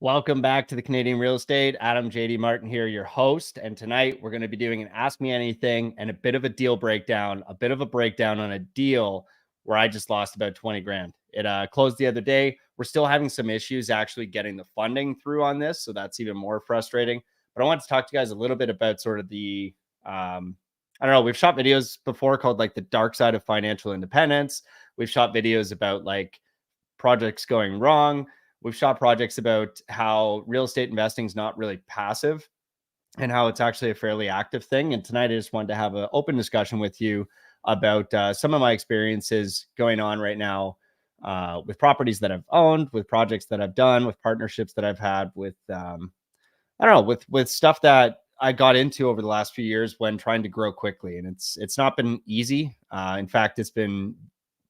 Welcome back to the Canadian Real Estate. Adam JD Martin here, your host. And tonight we're going to be doing an Ask Me Anything and a bit of a deal breakdown, on a deal where I just lost about 20 grand. It closed the other day. We're still having some issues actually getting the funding through on this. So that's even more frustrating. But I wanted to talk to you guys a little bit about sort of the, I don't know, we've shot videos before called like the dark side of financial independence. We've shot videos about like projects going wrong. We've shot projects about how real estate investing is not really passive and how it's actually a fairly active thing. And tonight I just wanted to have an open discussion with you about some of my experiences going on right now with properties that I've owned, with projects that I've done, with partnerships that I've had, with I don't know, with stuff that I got into over the last few years when trying to grow quickly. And it's not been easy. In fact, it's been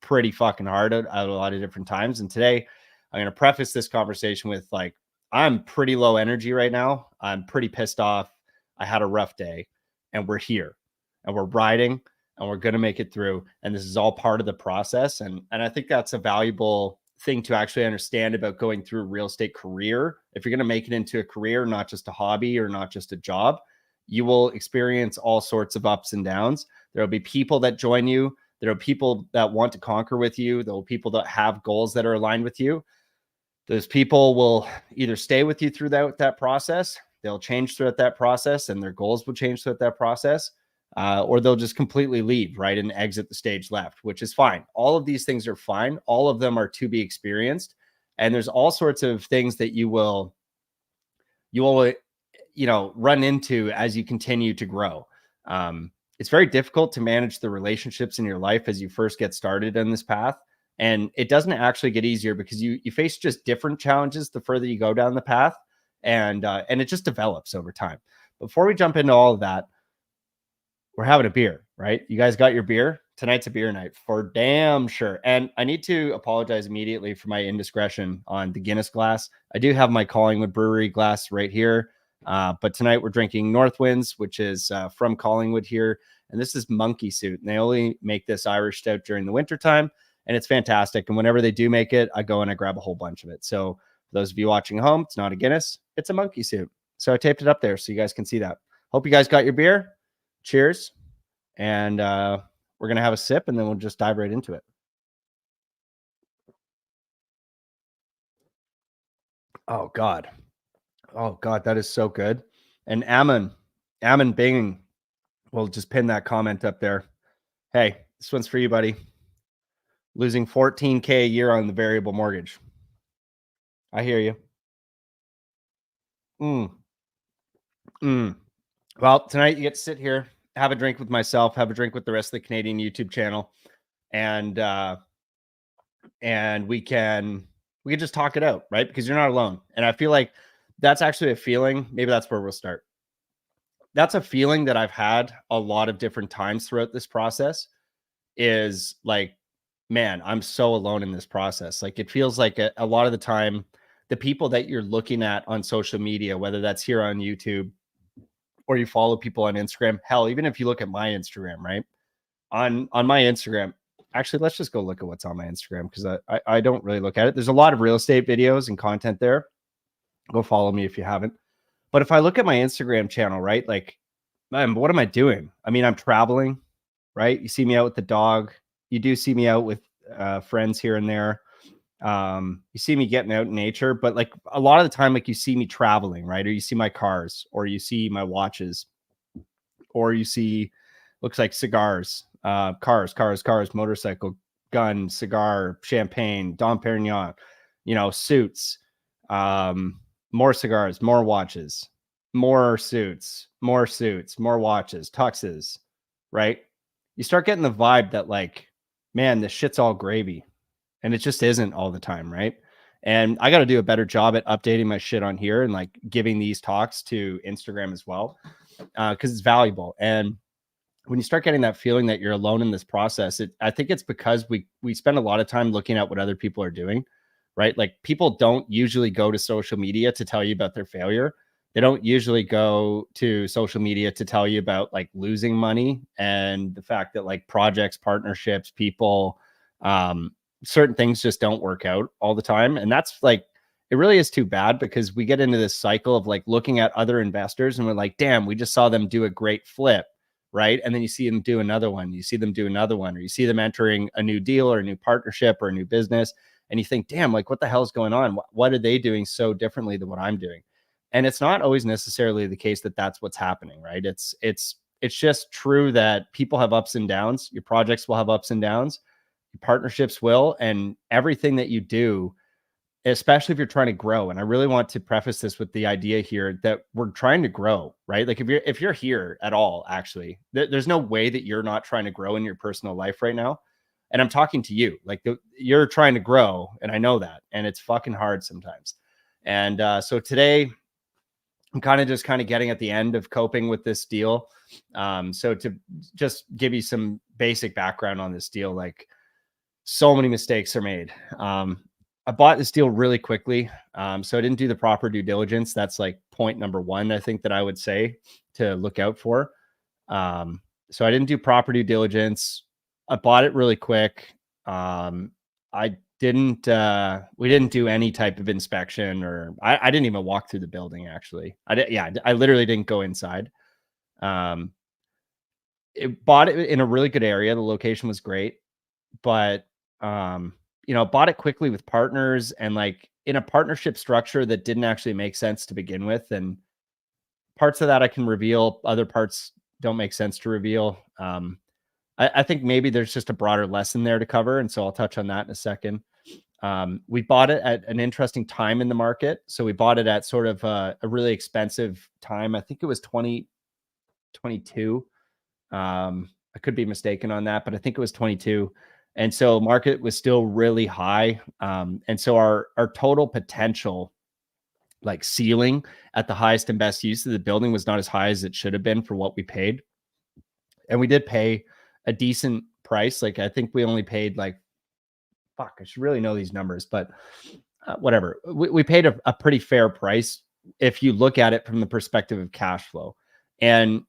pretty fucking hard at a lot of different times. And today I'm going to preface this conversation with like, I'm pretty low energy right now. I'm pretty pissed off. I had a rough day and we're here and we're riding and we're going to make it through. And this is all part of the process. And I think that's a valuable thing to actually understand about going through a real estate career. If you're going to make it into a career, not just a hobby or not just a job, you will experience all sorts of ups and downs. There'll be people that join you. There are people that want to conquer with you. There will be people that have goals that are aligned with you. Those people will either stay with you throughout that process, they'll change throughout that process, and their goals will change throughout that process, or they'll just completely leave, right, and exit the stage left, which is fine. All of these things are fine. All of them are to be experienced, and there's all sorts of things that you will, run into as you continue to grow. It's very difficult to manage the relationships in your life as you first get started in this path. And it doesn't actually get easier because you face just different challenges the further you go down the path, and it just develops over time. Before we jump into all of that, we're having a beer, right? You guys got your beer? Tonight's a beer night for damn sure. And I need to apologize immediately for my indiscretion on the Guinness glass. I do have my Collingwood Brewery glass right here, but tonight we're drinking Northwinds, which is from Collingwood here, and this is Monkey Suit. And they only make this Irish stout during the wintertime. And it's fantastic. And whenever they do make it, I go and I grab a whole bunch of it. So for those of you watching at home, it's not a Guinness, it's a Monkey Suit. So I taped it up there so you guys can see that. Hope you guys got your beer. Cheers. And we're going to have a sip and then we'll just dive right into it. Oh, God. Oh, God, that is so good. And Ammon Bing will just pin that comment up there. Hey, this one's for you, buddy. Losing $14K a year on the variable mortgage. I hear you. Well, tonight you get to sit here, have a drink with myself, have a drink with the rest of the Canadian YouTube channel, and we can just talk it out, right? Because you're not alone. And I feel like that's actually a feeling. Maybe that's where we'll start. That's a feeling that I've had a lot of different times throughout this process, is like, man, I'm so alone in this process. Like, it feels like a lot of the time, the people that you're looking at on social media, whether that's here on YouTube or you follow people on Instagram, hell, even if you look at my Instagram, right? On my Instagram, actually, let's just go look at what's on my Instagram, because I don't really look at it. There's a lot of real estate videos and content there. Go follow me if you haven't. But if I look at my Instagram channel, right, like, man, what am I doing? I mean, I'm traveling, right? You see me out with the dog. You do see me out with friends here and there. You see me getting out in nature, but like a lot of the time, like, you see me traveling, right? Or you see my cars, or you see my watches, or you see, looks like cigars, cars, motorcycle, gun, cigar, champagne, Dom Perignon, suits, more cigars, more watches, more suits, more watches, tuxes, right? You start getting the vibe that, like, man, this shit's all gravy. And it just isn't all the time, right? And I got to do a better job at updating my shit on here and like giving these talks to Instagram as well, because it's valuable. And when you start getting that feeling that you're alone in this process, I think it's because we spend a lot of time looking at what other people are doing, right? Like, people don't usually go to social media to tell you about their failure. They don't usually go to social media to tell you about like losing money and the fact that like projects, partnerships, people, certain things just don't work out all the time. And that's like, it really is too bad, because we get into this cycle of like looking at other investors and we're like, damn, we just saw them do a great flip, right? And then you see them do another one, you see them do another one, or you see them entering a new deal or a new partnership or a new business, and you think, damn, like what the hell is going on? What are they doing so differently than what I'm doing? And it's not always necessarily the case that that's what's happening, right? It's just true that people have ups and downs. Your projects will have ups and downs. Your partnerships will, and everything that you do, especially if you're trying to grow. And I really want to preface this with the idea here that we're trying to grow, right? Like if you're here at all, actually, there's no way that you're not trying to grow in your personal life right now. And I'm talking to you, like you're trying to grow, and I know that, and it's fucking hard sometimes. And so today, I'm just getting at the end of coping with this deal. So to just give you some basic background on this deal, like so many mistakes are made. I bought this deal really quickly. So I didn't do the proper due diligence. That's like point number one, I think, that I would say to look out for. So I didn't do proper due diligence. I bought it really quick. I didn't, we didn't do any type of inspection, or I didn't even walk through the building. Actually, I literally didn't go inside. It bought it in a really good area. The location was great, but, bought it quickly with partners and like in a partnership structure that didn't actually make sense to begin with. And parts of that I can reveal, other parts don't make sense to reveal. I think maybe there's just a broader lesson there to cover. And so I'll touch on that in a second. We bought it at an interesting time in the market. So we bought it at sort of a really expensive time. I think it was 2022. I could be mistaken on that, but I think it was 22. And so market was still really high. And so our total potential, like ceiling at the highest and best use of the building, was not as high as it should have been for what we paid. And we did pay a decent price. Like I think we only paid like, fuck, I should really know these numbers, but whatever. We paid a pretty fair price if you look at it from the perspective of cash flow. And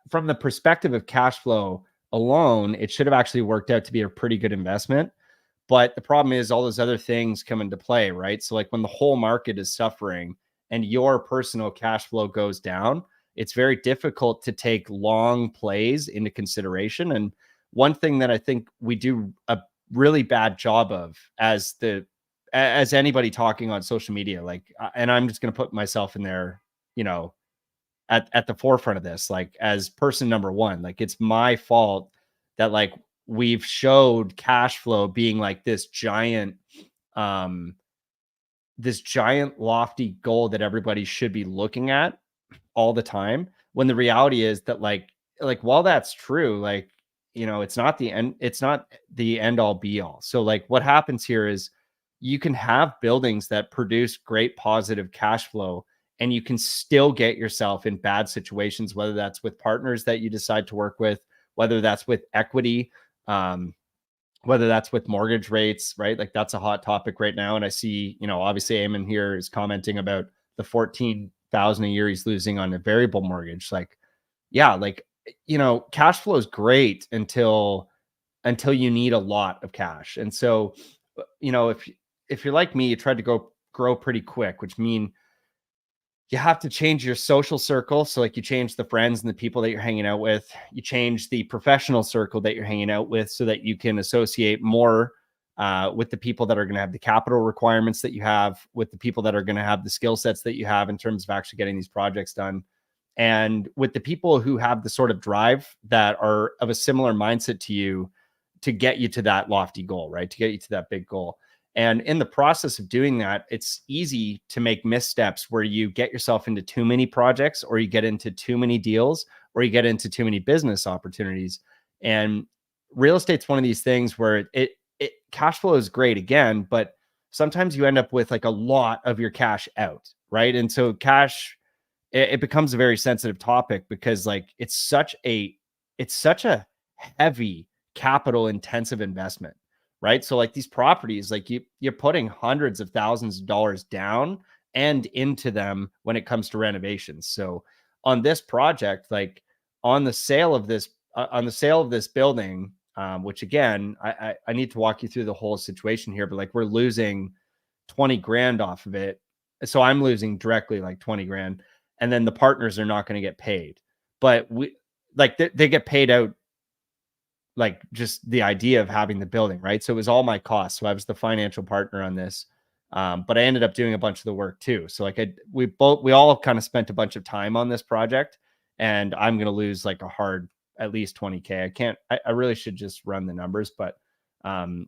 from the perspective of cash flow alone, it should have actually worked out to be a pretty good investment. But the problem is all those other things come into play, right? So like when the whole market is suffering and your personal cash flow goes down, it's very difficult to take long plays into consideration. And one thing that I think we do a really bad job of as anybody talking on social media, like, and I'm just going to put myself in there, at the forefront of this, like as person number one, like it's my fault that like we've showed cash flow being like this giant lofty goal that everybody should be looking at all the time, when the reality is that like while that's true, like, it's not the end all be all. So like what happens here is you can have buildings that produce great positive cash flow, and you can still get yourself in bad situations, whether that's with partners that you decide to work with, whether that's with equity, whether that's with mortgage rates, right? Like that's a hot topic right now. And I see, obviously Eamon here is commenting about the 14,000 a year he's losing on a variable mortgage. Like, yeah, like, cash flow is great until you need a lot of cash. And so, if you're like me, you tried to grow pretty quick, which mean you have to change your social circle. So like you change the friends and the people that you're hanging out with, you change the professional circle that you're hanging out with so that you can associate more with the people that are going to have the capital requirements that you have, with the people that are going to have the skill sets that you have in terms of actually getting these projects done. And with the people who have the sort of drive that are of a similar mindset to you to get you to that lofty goal, right? To get you to that big goal. And in the process of doing that, it's easy to make missteps where you get yourself into too many projects, or you get into too many deals, or you get into too many business opportunities. And real estate's one of these things where it cash flow is great again, but sometimes you end up with like a lot of your cash out, right? And so cash, it becomes a very sensitive topic because like it's such a heavy capital intensive investment, right? So like these properties, like you're putting hundreds of thousands of dollars down and into them when it comes to renovations. So on this project, like on the sale of this building, which again, I need to walk you through the whole situation here, but like we're losing 20 grand off of it. so I'm losing directly like 20 grand, and then the partners are not going to get paid. But we like they get paid out like just the idea of having the building, right? So it was all my costs. So I was the financial partner on this. But I ended up doing a bunch of the work too. So like we all kind of spent a bunch of time on this project, and I'm going to lose like a hard, at least 20K. I really should just run the numbers, but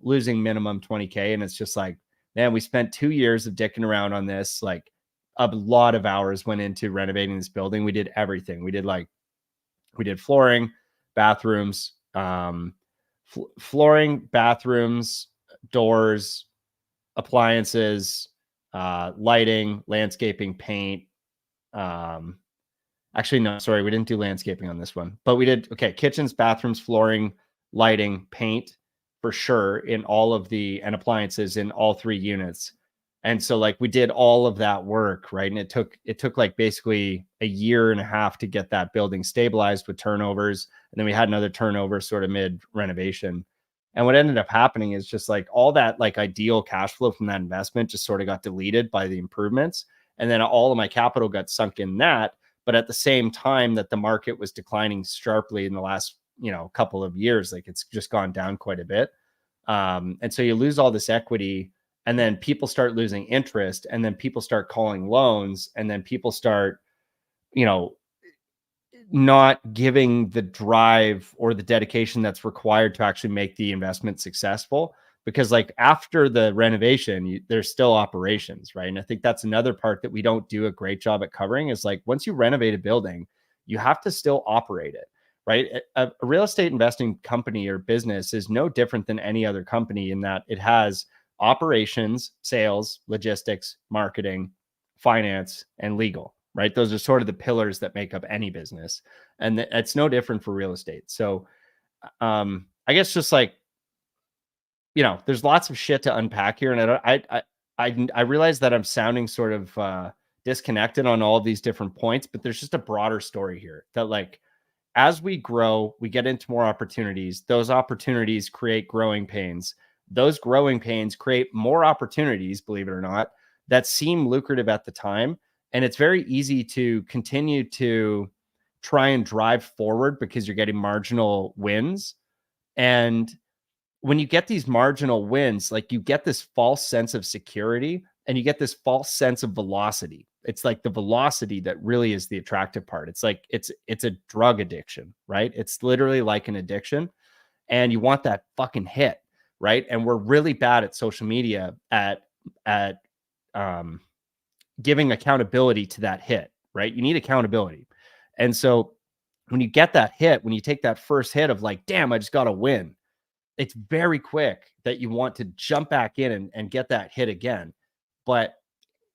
losing minimum 20K. And it's just like, man, we spent 2 years of dicking around on this. Like a lot of hours went into renovating this building. We did everything. We did flooring, bathrooms, flooring, bathrooms, doors, appliances, lighting, landscaping, paint. Actually, no, sorry, we didn't do landscaping on this one, but we did, okay, kitchens, bathrooms, flooring, lighting, paint for sure in all of and appliances in all 3 units. And so like we did all of that work, right? And it took like basically a year and a half to get that building stabilized with turnovers. And then we had another turnover sort of mid renovation. And what ended up happening is just like all that like ideal cash flow from that investment just sort of got deleted by the improvements. And then all of my capital got sunk in that. But at the same time that the market was declining sharply in the last, couple of years, like it's just gone down quite a bit. And so you lose all this equity, and then people start losing interest, and then people start calling loans, and then people start, not giving the drive or the dedication that's required to actually make the investment successful. Because like after the renovation, there's still operations, right? And I think that's another part that we don't do a great job at covering is like, once you renovate a building, you have to still operate it, right? A real estate investing company or business is no different than any other company in that it has operations, sales, logistics, marketing, finance, and legal, right? Those are sort of the pillars that make up any business. And it's no different for real estate. So I guess just like, there's lots of shit to unpack here. And I realize that I'm sounding sort of disconnected on all of these different points, but there's just a broader story here that like, as we grow, we get into more opportunities. Those opportunities create growing pains. Those growing pains create more opportunities, believe it or not, that seem lucrative at the time. And it's very easy to continue to try and drive forward because you're getting marginal wins. And when you get these marginal wins, like you get this false sense of security and you get this false sense of velocity. It's like the velocity that really is the attractive part. It's like it's a drug addiction, right? It's literally like an addiction, and you want that fucking hit, right? And we're really bad at social media at giving accountability to that hit, right? You need accountability. And so when you get that hit, when you take that first hit of like, damn, I just got to win, it's very quick that you want to jump back in and get that hit again. But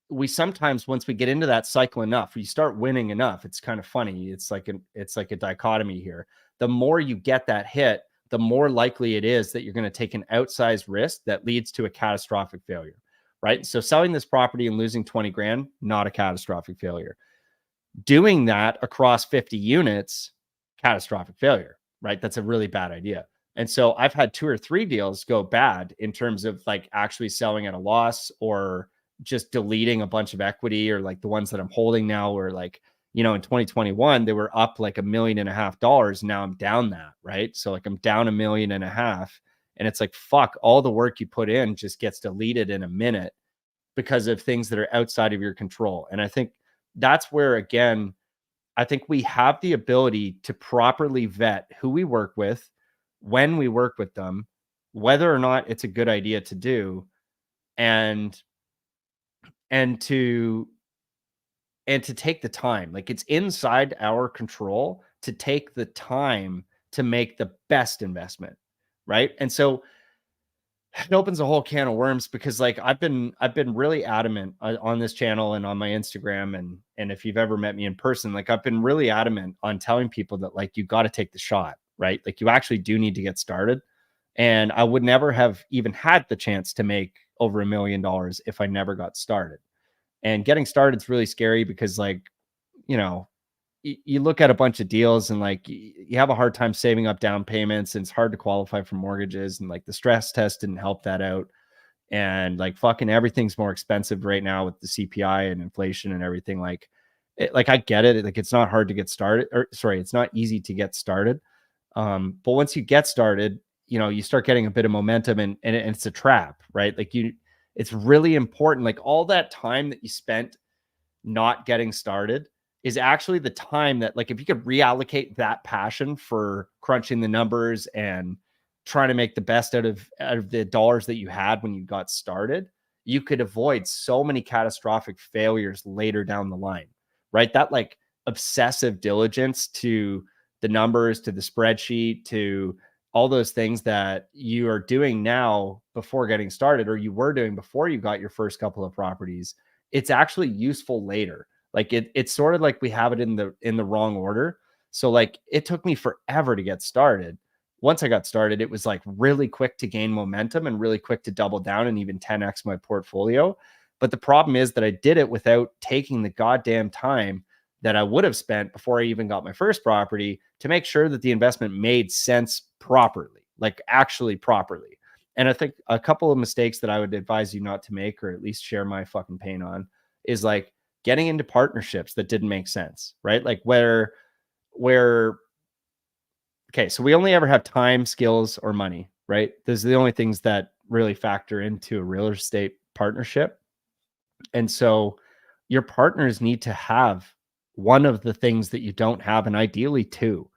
we sometimes, once we get into that cycle enough, you start winning enough, it's kind of funny. It's like a dichotomy here. The more you get that hit, the more likely it is that you're going to take an outsized risk that leads to a catastrophic failure, right? So selling this property and losing 20 grand, not a catastrophic failure. Doing that across 50 units, catastrophic failure, right? That's a really bad idea. And so I've had 2 or 3 deals go bad in terms of like actually selling at a loss or just deleting a bunch of equity, or like the ones that I'm holding now were like, in 2021, they were up like $1.5 million. Now I'm down that, right? So like I'm down $1.5 million. And it's like, fuck, all the work you put in just gets deleted in a minute because of things that are outside of your control. And I think that's where, again, I think we have the ability to properly vet who we work with, when we work with them, whether or not it's a good idea to do, and to take the time. Like it's inside our control to take the time to make the best investment, right? And so it opens a whole can of worms because like I've been really adamant on this channel and on my Instagram, and if you've ever met me in person, like I've been really adamant on telling people that like you got to take the shot, right? Like you actually do need to get started. And I would never have even had the chance to make over $1 million if I never got started. And getting started is really scary because like, you look at a bunch of deals and like you have a hard time saving up down payments, and it's hard to qualify for mortgages, and like the stress test didn't help that out. and like fucking everything's more expensive right now with the CPI and inflation and everything. Like, like I get it. Like it's not hard to get started, or sorry, it's not easy to get started. But once you get started, you start getting a bit of momentum, and it's a trap, right? Like it's really important. Like all that time that you spent not getting started is actually the time that, like, if you could reallocate that passion for crunching the numbers and trying to make the best out of the dollars that you had when you got started, you could avoid so many catastrophic failures later down the line, right? That like obsessive diligence to the numbers, to the spreadsheet, to all those things that you are doing now before getting started, or you were doing before you got your first couple of properties, it's actually useful later. Like it's sort of like we have it in the wrong order. So like it took me forever to get started. Once I got started, it was like really quick to gain momentum and really quick to double down and even 10x my portfolio. But the problem is that I did it without taking the goddamn time that I would have spent before I even got my first property to make sure that the investment made sense properly, like actually properly. And I think a couple of mistakes that I would advise you not to make, or at least share my fucking pain on, is like getting into partnerships that didn't make sense, right? Like where, okay, so we only ever have time, skills, or money, right? Those are the only things that really factor into a real estate partnership. And so your partners need to have one of the things that you don't have, and ideally two,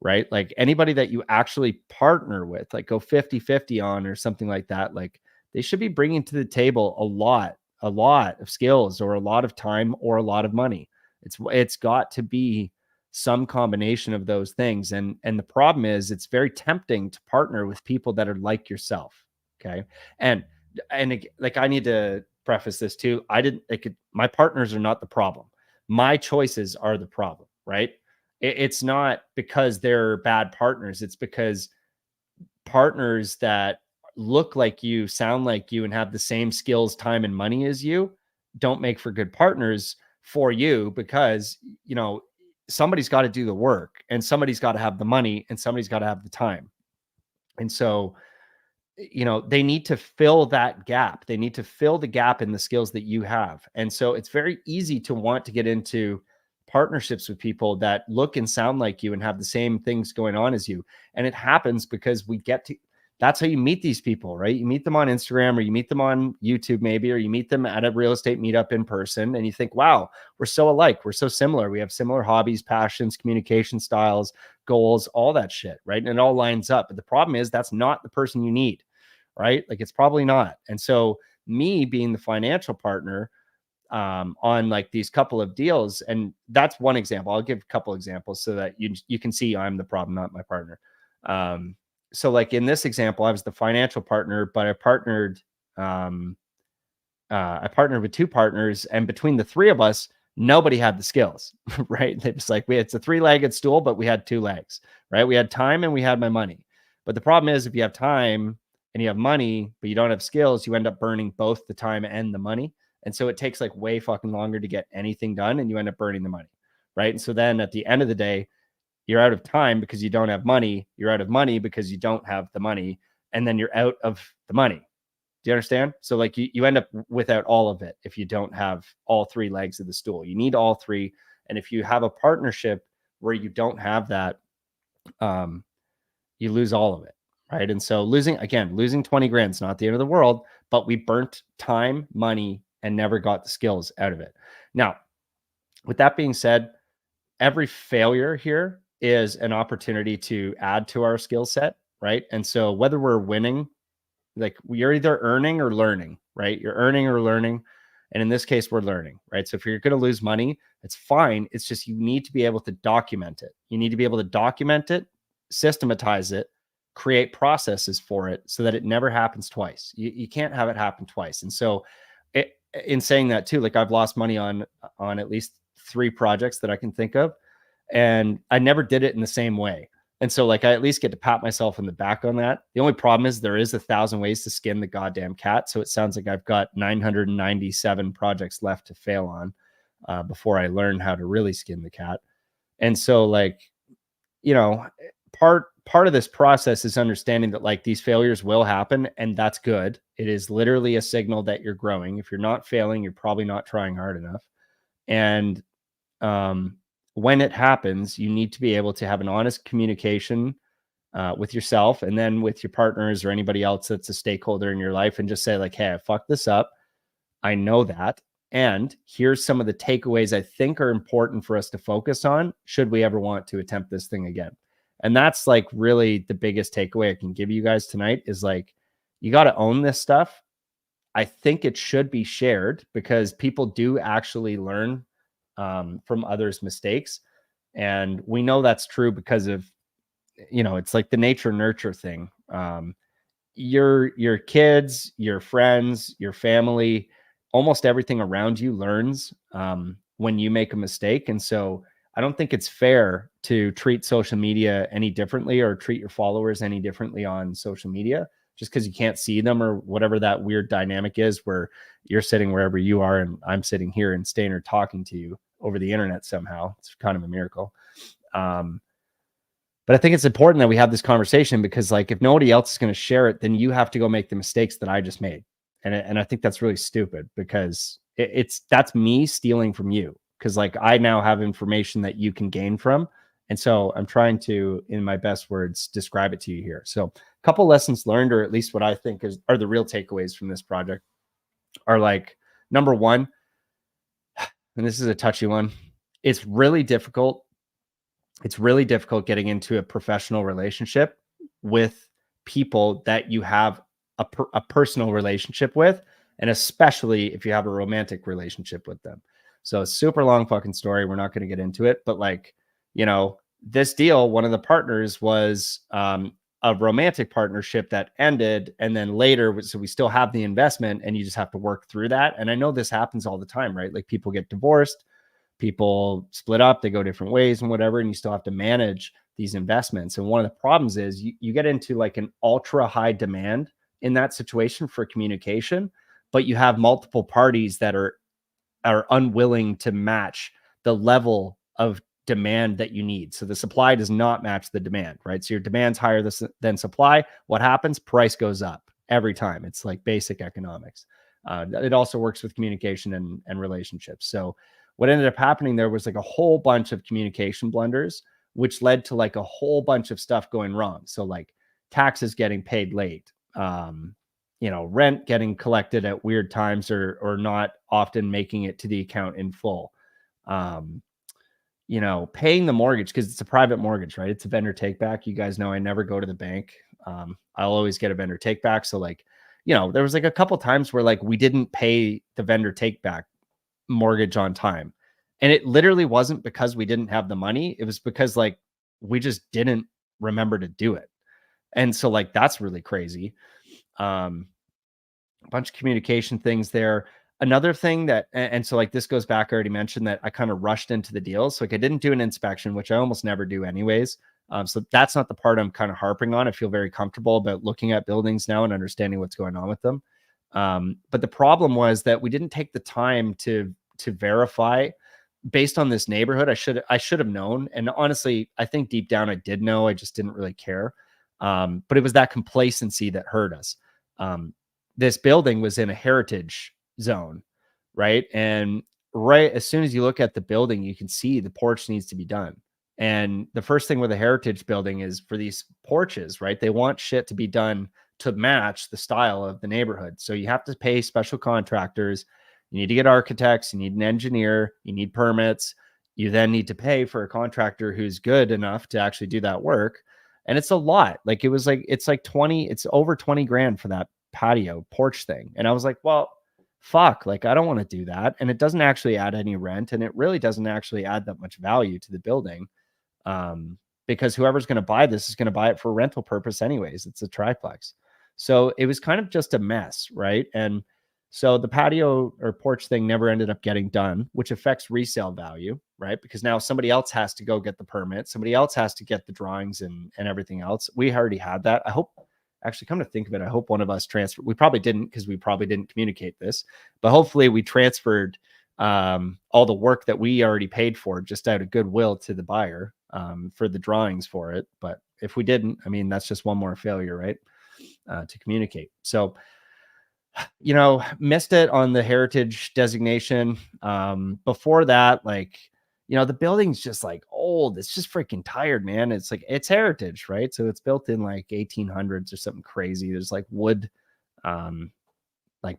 right? Like anybody that you actually partner with, like go 50-50 on or something like that, like they should be bringing to the table a lot of skills, or a lot of time, or a lot of money. It's got to be some combination of those things. And the problem is it's very tempting to partner with people that are like yourself. Okay. And like I need to preface this too. My partners are not the problem. My choices are the problem, right? It's not because they're bad partners. It's because partners that look like you, sound like you, and have the same skills, time, and money as you don't make for good partners for you, because, somebody's got to do the work, and somebody's got to have the money, and somebody's got to have the time. And so, they need to fill that gap. They need to fill the gap in the skills that you have. And so it's very easy to want to get into partnerships with people that look and sound like you and have the same things going on as you. And it happens because that's how you meet these people, right? You meet them on Instagram, or you meet them on YouTube maybe, or you meet them at a real estate meetup in person, and you think, wow, we're so alike. We're so similar. We have similar hobbies, passions, communication styles, goals, all that shit, right? And it all lines up. But the problem is that's not the person you need, right? Like it's probably not. And so me being the financial partner on like these couple of deals, and that's one example. I'll give a couple examples so that you can see I'm the problem, not my partner. So like in this example, I was the financial partner, but I partnered with two partners, and between the three of us, nobody had the skills, right? It was like it's a three-legged stool, but we had two legs, right? We had time and we had my money. But the problem is, if you have time and you have money, but you don't have skills, you end up burning both the time and the money. And so it takes like way fucking longer to get anything done, and you end up burning the money, right? And so then at the end of the day, you're out of time because you don't have money. You're out of money because you don't have the money. And then you're out of the money. Do you understand? So like you end up without all of it if you don't have all three legs of the stool. You need all three. And if you have a partnership where you don't have that, you lose all of it, right? And so losing 20 grand is not the end of the world, but we burnt time, money, and never got the skills out of it. Now, with that being said, every failure here is an opportunity to add to our skill set, right? And so whether we're winning, like you're either earning or learning, right? You're earning or learning. And in this case, we're learning, right? So if you're going to lose money, it's fine. It's just you need to be able to document it. You need to be able to document it, systematize it, create processes for it so that it never happens twice. You can't have it happen twice. And so in saying that too, like I've lost money on at least 3 projects that I can think of, and I never did it in the same way. And so like I at least get to pat myself in the back on that. The only problem is there is 1,000 ways to skin the goddamn cat. So it sounds like I've got 997 projects left to fail on before I learn how to really skin the cat. And so like, part of this process is understanding that like these failures will happen, and that's good. It is literally a signal that you're growing. If you're not failing, you're probably not trying hard enough. And um, when it happens, you need to be able to have an honest communication with yourself and then with your partners or anybody else that's a stakeholder in your life, and just say like, hey, I fucked this up. I know that. And here's some of the takeaways I think are important for us to focus on should we ever want to attempt this thing again. And that's like really the biggest takeaway I can give you guys tonight is like, you got to own this stuff. I think it should be shared because people do actually learn from others' mistakes. And we know that's true because of, it's like the nature nurture thing. Your kids, your friends, your family, almost everything around you learns when you make a mistake. And so I don't think it's fair to treat social media any differently or treat your followers any differently on social media just because you can't see them or whatever that weird dynamic is where you're sitting wherever you are and I'm sitting here and staying or talking to you over the internet somehow. It's kind of a miracle. But I think it's important that we have this conversation because like if nobody else is going to share it, then you have to go make the mistakes that I just made. And I think that's really stupid because that's me stealing from you because like I now have information that you can gain from. And so I'm trying to, in my best words, describe it to you here. So a couple lessons learned, or at least what I think are the real takeaways from this project are like, number one, and this is a touchy one. It's really difficult getting into a professional relationship with people that you have a personal relationship with, and especially if you have a romantic relationship with them. So a super long fucking story. We're not going to get into it, but like, this deal, one of the partners was a romantic partnership that ended. And then later, so we still have the investment and you just have to work through that. And I know this happens all the time, right? Like people get divorced, people split up, they go different ways and whatever, and you still have to manage these investments. And one of the problems is you get into like an ultra high demand in that situation for communication, but you have multiple parties that are unwilling to match the level of demand that you need. So the supply does not match the demand, right? So your demand's higher than supply. What happens? Price goes up every time. It's like basic economics. It also works with communication and relationships. So what ended up happening there was like a whole bunch of communication blunders, which led to like a whole bunch of stuff going wrong. So like taxes getting paid late, rent getting collected at weird times or not often making it to the account in full. Paying the mortgage because it's a private mortgage, right? It's a vendor take back. You guys know I never go to the bank. I'll always get a vendor take back. So like, there was like a couple times where like we didn't pay the vendor take back mortgage on time. And it literally wasn't because we didn't have the money. It was because like we just didn't remember to do it. And so like that's really crazy. A bunch of communication things there. Another thing that, and so like this goes back, I already mentioned that I kind of rushed into the deal. So like I didn't do an inspection, which I almost never do anyways. So that's not the part I'm kind of harping on. I feel very comfortable about looking at buildings now and understanding what's going on with them. But the problem was that we didn't take the time to verify based on this neighborhood. I should have known. And honestly, I think deep down I did know, I just didn't really care. But it was that complacency that hurt us. This building was in a heritage zone, right? And right as soon as you look at the building, you can see the porch needs to be done. And the first thing with a heritage building is for these porches, right? They want shit to be done to match the style of the neighborhood. So you have to pay special contractors. You need to get architects. You need an engineer. You need permits. You then need to pay for a contractor who's good enough to actually do that work. And it's a lot. Like it's over 20 grand for that patio porch thing. And I was like, well, fuck, like I don't want to do that. And it doesn't actually add any rent. And it really doesn't actually add that much value to the building. Because whoever's going to buy this is going to buy it for rental purpose anyways. It's a triplex. So it was kind of just a mess, right? And so the patio or porch thing never ended up getting done, which affects resale value, right? Because now somebody else has to go get the permit. Somebody else has to get the drawings and everything else. We already had that. I hope, actually, come to think of it, I hope one of us transferred. We probably didn't because we probably didn't communicate this, but hopefully we transferred all the work that we already paid for just out of goodwill to the buyer. for the drawings for it. But if we didn't, I mean, that's just one more failure, right? To communicate. So, missed it on the heritage designation. Before that, like, the building's just like old. It's just freaking tired, man. It's like, it's heritage, right? So it's built in like 1800s or something crazy. There's like wood, um, like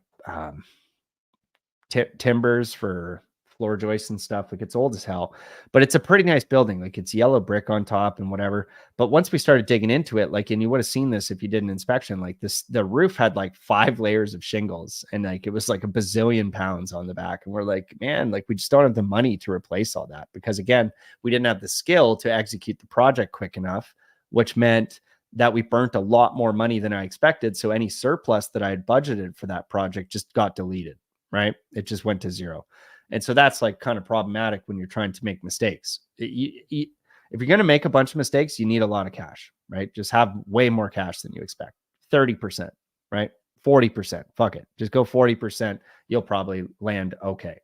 timbers for floor joists and stuff. Like, it's old as hell, but it's a pretty nice building. Like, it's yellow brick on top and whatever. But once we started digging into it, like, and you would have seen this if you did an inspection, like the roof had like 5 layers of shingles, and like, it was like a bazillion pounds on the back. And we're like, man, like, we just don't have the money to replace all that, because again, we didn't have the skill to execute the project quick enough, which meant that we burnt a lot more money than I expected. So any surplus that I had budgeted for that project just got deleted, right? It just went to zero. And so that's like kind of problematic when you're trying to make mistakes. If you're going to make a bunch of mistakes, you need a lot of cash, right? Just have way more cash than you expect. 30%, right? 40%. Fuck it. Just go 40%. You'll probably land okay.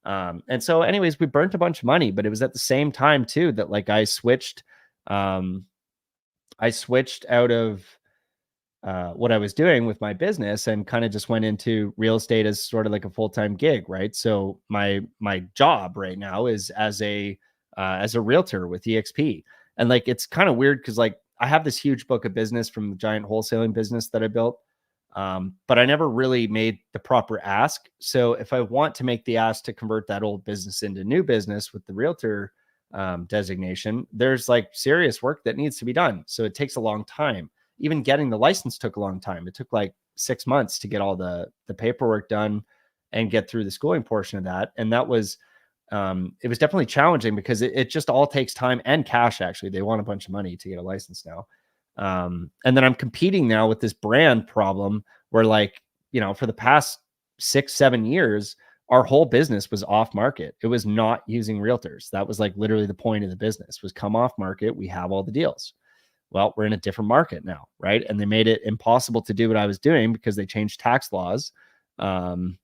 And so anyways, we burnt a bunch of money, but it was at the same time too that like I switched out of what I was doing with my business and kind of just went into real estate as sort of like a full-time gig, right? So my job right now is as a realtor with EXP. And like, it's kind of weird because like I have this huge book of business from the giant wholesaling business that I built. But I never really made the proper ask. So if I want to make the ask to convert that old business into new business with the realtor designation, there's like serious work that needs to be done. So it takes a long time. Even getting the license took a long time. It took like 6 months to get all the paperwork done and get through the schooling portion of that. And that was, it was definitely challenging because it just all takes time and cash. Actually, they want a bunch of money to get a license now. And then I'm competing now with this brand problem where like, for the past 6-7 years, our whole business was off market. It was not using realtors. That was like literally the point of the business was come off market. We have all the deals. Well, we're in a different market now, right? And they made it impossible to do what I was doing because they changed tax laws. And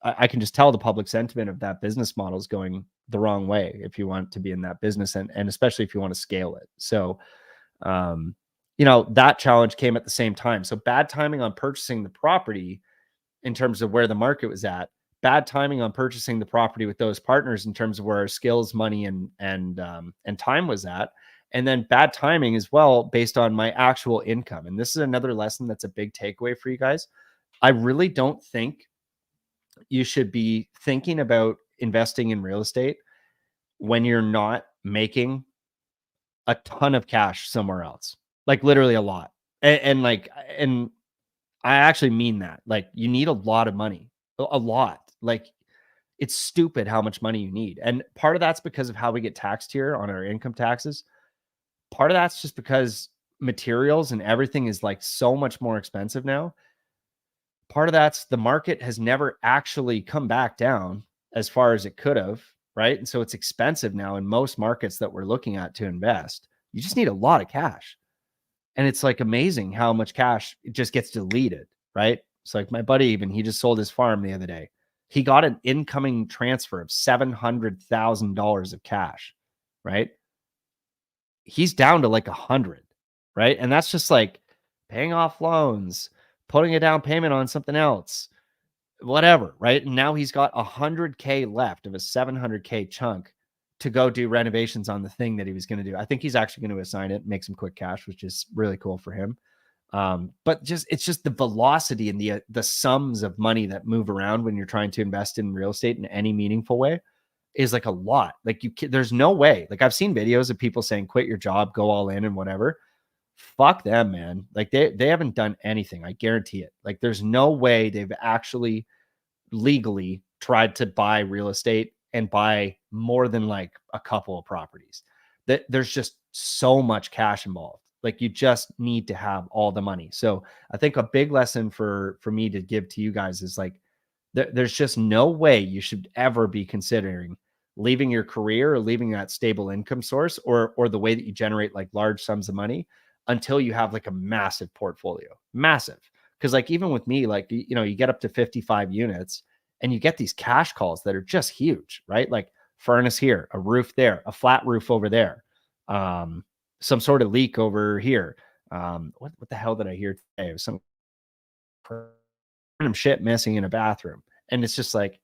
I can just tell the public sentiment of that business model is going the wrong way if you want to be in that business, and especially if you want to scale it. So, that challenge came at the same time. So bad timing on purchasing the property in terms of where the market was at, bad timing on purchasing the property with those partners in terms of where our skills, money, and time was at. And then bad timing as well, based on my actual income. And this is another lesson that's a big takeaway for you guys. I really don't think you should be thinking about investing in real estate when you're not making a ton of cash somewhere else, like literally a lot. And I actually mean that. Like, you need a lot of money, a lot. Like, it's stupid how much money you need. And part of that's because of how we get taxed here on our income taxes. Part of that's just because materials and everything is like so much more expensive now. Part of that's the market has never actually come back down as far as it could have, right? And so it's expensive now in most markets that we're looking at to invest. You just need a lot of cash. And it's like amazing how much cash it just gets deleted, right? It's like my buddy, he just sold his farm the other day. He got an incoming transfer of $700,000 of cash, right? He's down to like 100, right? And that's just like paying off loans, putting a down payment on something else, whatever, right? And now he's got 100K left of a 700K chunk to go do renovations on the thing that he was going to do. I think he's actually going to assign it, make some quick cash, which is really cool for him. But it's just the velocity and the sums of money that move around when you're trying to invest in real estate in any meaningful way is like a lot. Like, there's no way. Like, I've seen videos of people saying, quit your job, go all in and whatever. Fuck them, man. Like, they haven't done anything. I guarantee it. Like, there's no way they've actually legally tried to buy real estate and buy more than like a couple of properties. That there's just so much cash involved. Like, you just need to have all the money. So I think a big lesson for me to give to you guys is like, there's just no way you should ever be considering leaving your career or leaving that stable income source or the way that you generate like large sums of money until you have like a massive portfolio. Massive. Because like, even with me, like, you get up to 55 units and you get these cash calls that are just huge, right? Like furnace here, a roof there, a flat roof over there, some sort of leak over here. What the hell did I hear today? It was some random shit missing in a bathroom. And it's just like,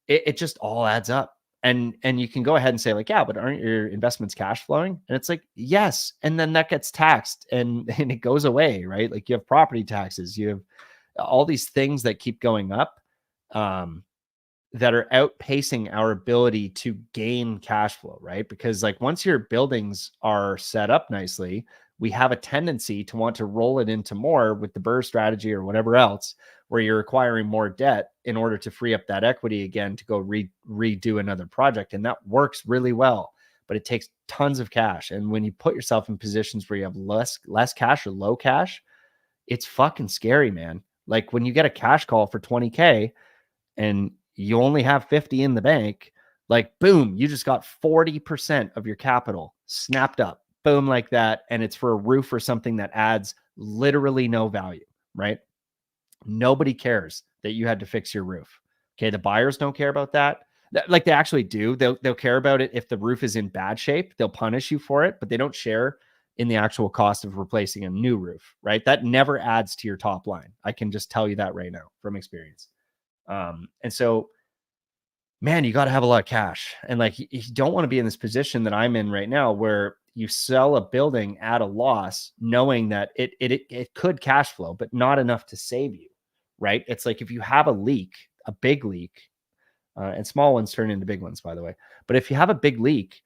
it just all adds up. And you can go ahead and say like, yeah, but aren't your investments cash flowing? And it's like, yes. And then that gets taxed and it goes away, right? Like you have property taxes, you have all these things that keep going up. That are outpacing our ability to gain cash flow, right? Because like once your buildings are set up nicely, we have a tendency to want to roll it into more with the BRRRR strategy or whatever else, where you're acquiring more debt in order to free up that equity again to go redo another project. And that works really well, but it takes tons of cash. And when you put yourself in positions where you have less cash or low cash, it's fucking scary, man. Like when you get a cash call for 20K and you only have 50 in the bank, like boom, you just got 40% of your capital snapped up, boom, like that. And it's for a roof or something that adds literally no value, right? Nobody cares that you had to fix your roof. Okay. The buyers don't care about that. Like they actually do. They'll care about it if the roof is in bad shape. They'll punish you for it, but they don't share in the actual cost of replacing a new roof, right? That never adds to your top line. I can just tell you that right now from experience. And so, man, you got to have a lot of cash. And like, you don't want to be in this position that I'm in right now, where you sell a building at a loss, knowing that it could cash flow, but not enough to save you, right? It's like, if you have a leak, a big leak, and small ones turn into big ones, by the way. But if you have a big leak,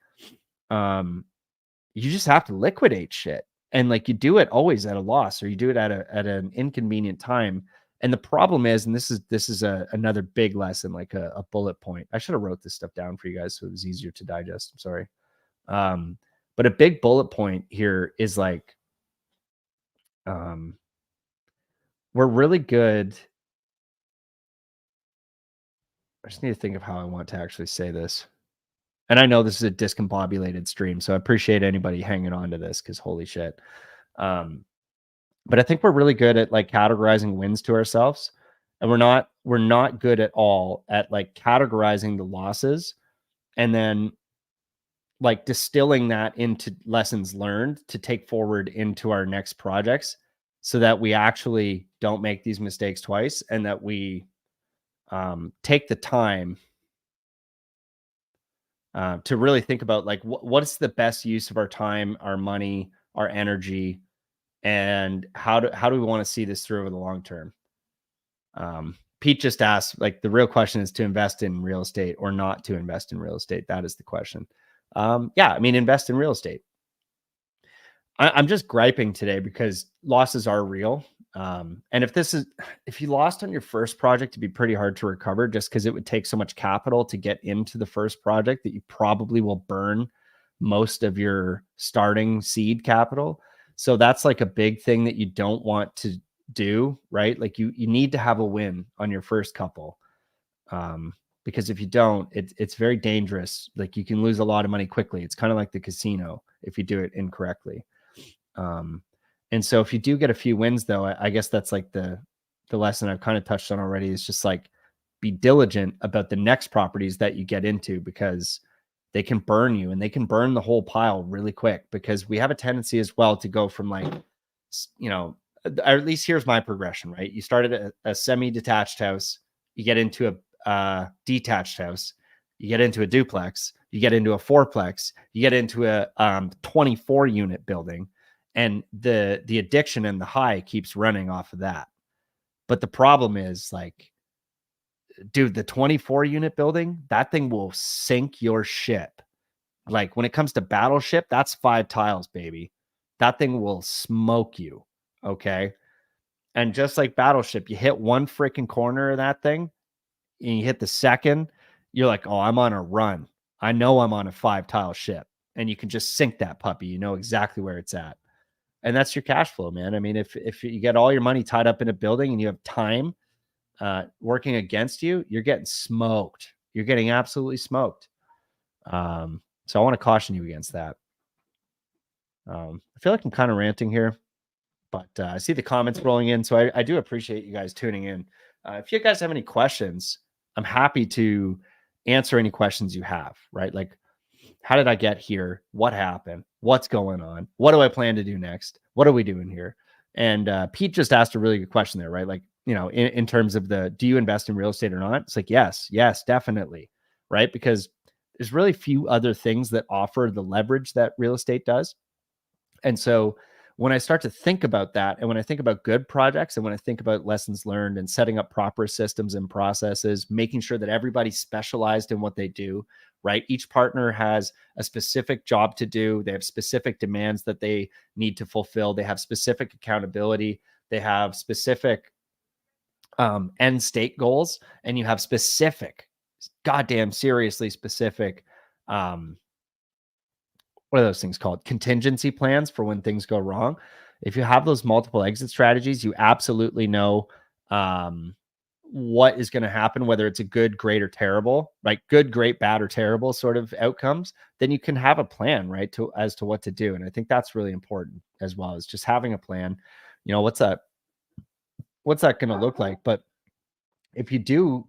you just have to liquidate shit. And like, you do it always at a loss, or you do it at an inconvenient time. And the problem is, and this is another big lesson, like a bullet point. I should have wrote this stuff down for you guys so it was easier to digest. I'm sorry. But a big bullet point here is like, we're really good. I just need to think of how I want to actually say this. And I know this is a discombobulated stream, so I appreciate anybody hanging on to this, because holy shit. But I think we're really good at like categorizing wins to ourselves, and we're not good at all at like categorizing the losses and then like distilling that into lessons learned to take forward into our next projects, so that we actually don't make these mistakes twice, and that we take the time to really think about like what is the best use of our time, our money, our energy, and how do we want to see this through over the long term. Pete just asked, like, the real question is to invest in real estate or not to invest in real estate. That is the question. Yeah, I mean, invest in real estate. I'm just griping today because losses are real. And if you lost on your first project, it'd be pretty hard to recover, just because it would take so much capital to get into the first project that you probably will burn most of your starting seed capital. So that's like a big thing that you don't want to do, right? Like you need to have a win on your first couple. Because if you don't, it's very dangerous. Like you can lose a lot of money quickly. It's kind of like the casino if you do it incorrectly. And so if you do get a few wins, though, I guess that's like the lesson I've kind of touched on already, is just like, be diligent about the next properties that you get into, because they can burn you, and they can burn the whole pile really quick, because we have a tendency as well to go from like, or at least here's my progression, right? You started at a semi-detached house, you get into a detached house, you get into a duplex, you get into a fourplex, you get into a 24 unit building, and the addiction and the high keeps running off of that. But the problem is, like, dude, the 24 unit building, that thing will sink your ship. Like when it comes to Battleship, that's 5 tiles, baby. That thing will smoke you. Okay. And just like Battleship, you hit one freaking corner of that thing and you hit the second, you're like, oh, I'm on a run. I know I'm on a 5 tile ship, and you can just sink that puppy. You know exactly where it's at. And that's your cash flow, man. I mean, if you get all your money tied up in a building and you have time working against you, you're getting smoked. You're getting absolutely smoked. So I want to caution you against that. I feel like I'm kind of ranting here, but I see the comments rolling in. So I do appreciate you guys tuning in. If you guys have any questions, I'm happy to answer any questions you have, right? Like, how did I get here? What happened? What's going on? What do I plan to do next? What are we doing here? And Pete just asked a really good question there, right? Like, in terms of do you invest in real estate or not? It's like, yes, definitely, right? Because there's really few other things that offer the leverage that real estate does. And so when I start to think about that, and when I think about good projects, and when I think about lessons learned and setting up proper systems and processes, making sure that everybody's specialized in what they do, right? Each partner has a specific job to do. They have specific demands that they need to fulfill. They have specific accountability. They have specific end state goals, and you have specific, goddamn seriously specific, what are those things called? Contingency plans for when things go wrong. If you have those multiple exit strategies, you absolutely know what is going to happen, whether it's a good, great, or terrible, like good, great, bad, or terrible sort of outcomes. Then you can have a plan, right, as to what to do. And I think that's really important as well, is just having a plan. What's that going to look like? But if you do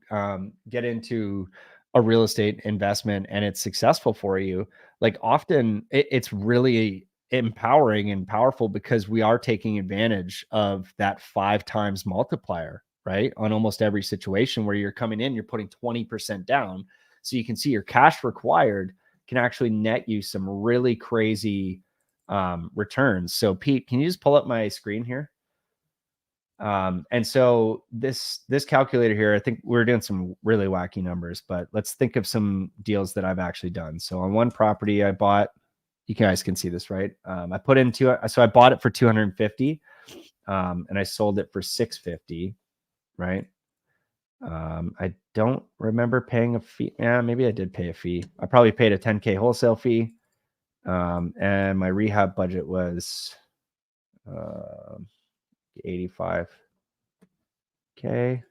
get into a real estate investment and it's successful for you, like often it's really empowering and powerful, because we are taking advantage of that 5 times multiplier, right? On almost every situation where you're coming in, you're putting 20% down. So you can see your cash required can actually net you some really crazy returns. So Pete, can you just pull up my screen here? And so this calculator here, I think we're doing some really wacky numbers, but let's think of some deals that I've actually done. So on one property I bought, you guys can see this, right? I put in so I bought it for 250, and I sold it for 650, right? I don't remember paying a fee. Yeah, maybe I did pay a fee. I probably paid a 10K wholesale fee. And my rehab budget was 85K.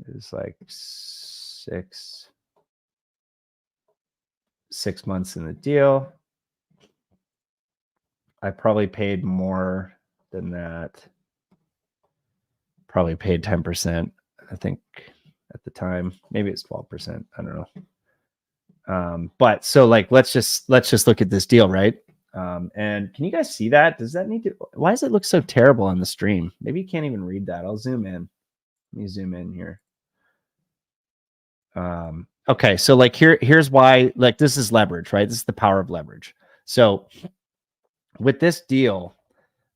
It's like six months in the deal. I probably paid more than that. Probably paid 10%, I think, at the time. Maybe it's 12%. I don't know. But so like let's just look at this deal, right? And can you guys see that? Does that need to, why does it look so terrible on the stream? Maybe you can't even read that. I'll zoom in. Let me zoom in here. Okay, so like here's why, like, this is leverage, right? This is the power of leverage. So with this deal,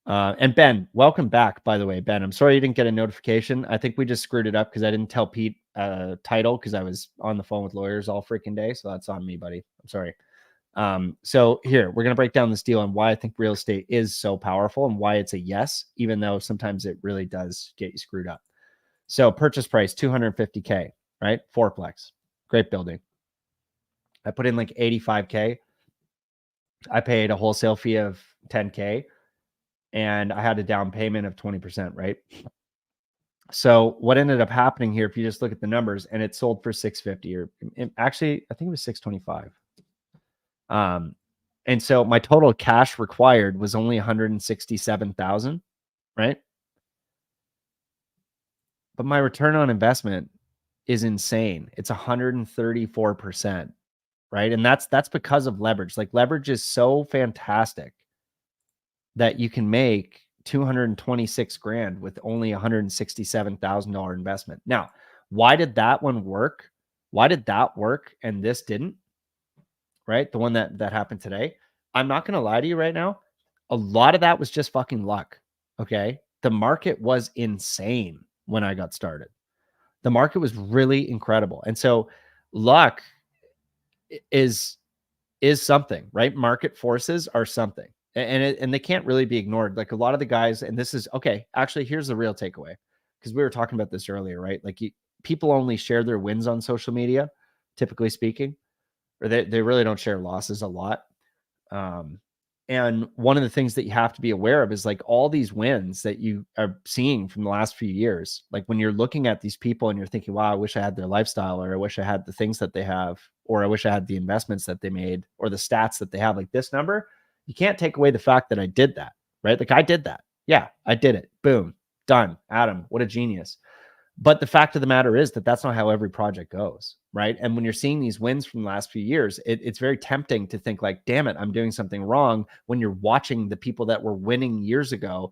and Ben, welcome back, by the way. Ben, I'm sorry you didn't get a notification. I think we just screwed it up because I didn't tell Pete title, because I was on the phone with lawyers all freaking day. So that's on me, buddy. I'm sorry. So here, we're going to break down this deal and why I think real estate is so powerful and why it's a yes, even though sometimes it really does get you screwed up. So purchase price, 250K, right? Fourplex, great building. I put in like 85K. I paid a wholesale fee of 10K, and I had a down payment of 20%, right? So what ended up happening here, if you just look at the numbers, and it sold for 650, or actually, I think it was 625. And so my total cash required was only 167,000, right? But my return on investment is insane. It's 134%, right? And that's because of leverage. Like, leverage is so fantastic that you can make 226 grand with only $167,000 investment. Now, why did that one work? Why did that work and this didn't? Right? The one that happened today. I'm not going to lie to you right now. A lot of that was just fucking luck. Okay. The market was insane when I got started. The market was really incredible. And so luck is something, right? Market forces are something. And they can't really be ignored. Like, a lot of the guys, and this is okay. Actually, here's the real takeaway, because we were talking about this earlier, right? Like, people only share their wins on social media, typically speaking, or they really don't share losses a lot. And one of the things that you have to be aware of is, like, all these wins that you are seeing from the last few years. Like, when you're looking at these people and you're thinking, wow, I wish I had their lifestyle, or I wish I had the things that they have, or I wish I had the investments that they made, or the stats that they have, like this number, you can't take away the fact that I did that, right? Like, I did that. Yeah, I did it. Boom, done. Adam, what a genius. But the fact of the matter is that that's not how every project goes, right? And when you're seeing these wins from the last few years, it's very tempting to think like, damn it, I'm doing something wrong, when you're watching the people that were winning years ago